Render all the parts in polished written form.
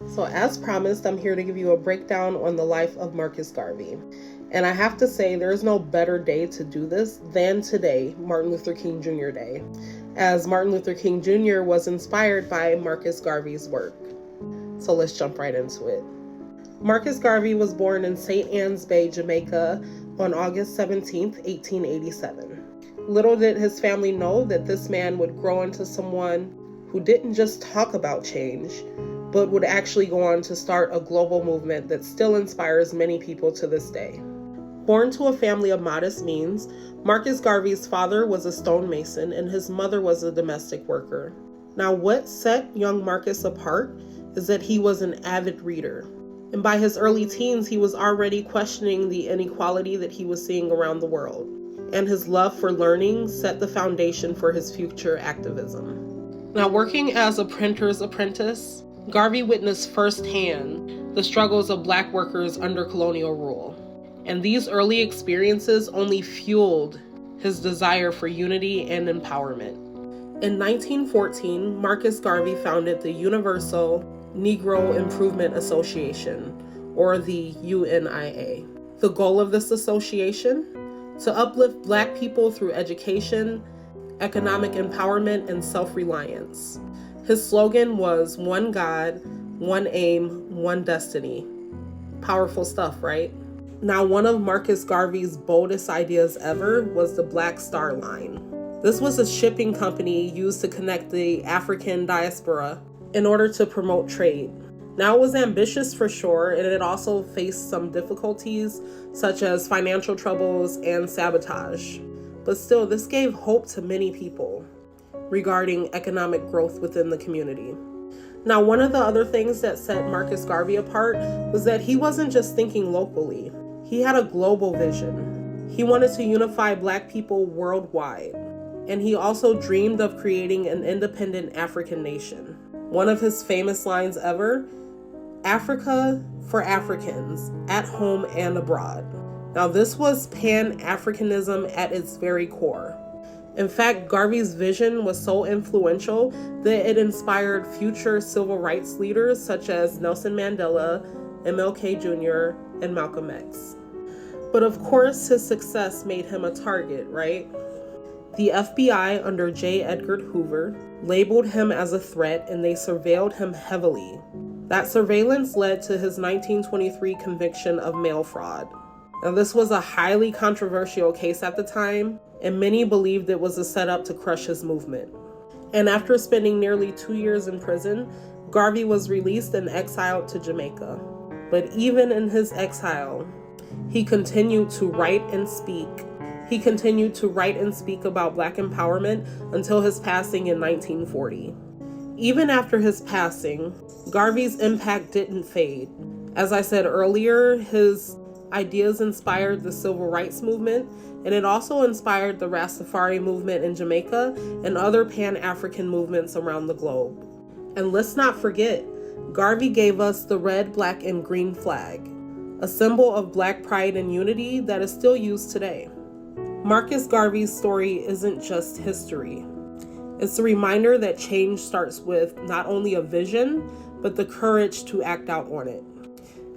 So as promised, I'm here to give you a breakdown on the life of Marcus Garvey. And I have to say, there is no better day to do this than today, Martin Luther King Jr. Day, as Martin Luther King Jr. was inspired by Marcus Garvey's work. So let's jump right into it. Marcus Garvey was born in St. Ann's Bay, Jamaica on August 17, 1887. Little did his family know that this man would grow into someone who didn't just talk about change, but would actually go on to start a global movement that still inspires many people to this day. Born to a family of modest means, Marcus Garvey's father was a stonemason and his mother was a domestic worker. Now, what set young Marcus apart is that he was an avid reader. And by his early teens, he was already questioning the inequality that he was seeing around the world. And his love for learning set the foundation for his future activism. Now, working as a printer's apprentice, Garvey witnessed firsthand the struggles of Black workers under colonial rule. And these early experiences only fueled his desire for unity and empowerment. In 1914, Marcus Garvey founded the Universal Negro Improvement Association, or the UNIA. The goal of this association? To uplift Black people through education, economic empowerment, and self-reliance. His slogan was "One God, one aim, one destiny." Powerful stuff, right? Now, one of Marcus Garvey's boldest ideas ever was the Black Star Line. This was a shipping company used to connect the African diaspora in order to promote trade. Now, it was ambitious for sure, and it also faced some difficulties such as financial troubles and sabotage. But still, this gave hope to many people regarding economic growth within the community. Now, one of the other things that set Marcus Garvey apart was that he wasn't just thinking locally. He had a global vision. He wanted to unify Black people worldwide. And he also dreamed of creating an independent African nation. One of his famous lines ever, "Africa for Africans, at home and abroad." Now, this was Pan-Africanism at its very core. In fact, Garvey's vision was so influential that it inspired future civil rights leaders such as Nelson Mandela, MLK Jr., and Malcolm X. But of course, his success made him a target, right? The FBI under J. Edgar Hoover labeled him as a threat and they surveilled him heavily. That surveillance led to his 1923 conviction of mail fraud. Now, this was a highly controversial case at the time, and many believed it was a setup to crush his movement. And after spending nearly 2 years in prison, Garvey was released and exiled to Jamaica. But even in his exile, he continued to write and speak. He continued to write and speak about Black empowerment until his passing in 1940. Even after his passing, Garvey's impact didn't fade. As I said earlier, his ideas inspired the civil rights movement, and it also inspired the Rastafari movement in Jamaica and other Pan-African movements around the globe. And let's not forget, Garvey gave us the red, black, and green flag, a symbol of Black pride and unity that is still used today. Marcus Garvey's story isn't just history. It's a reminder that change starts with not only a vision, but the courage to act out on it.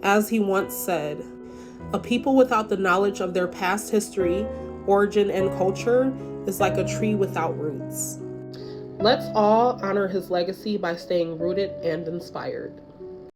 As he once said, "A people without the knowledge of their past history, origin, and culture is like a tree without roots." Let's all honor his legacy by staying rooted and inspired.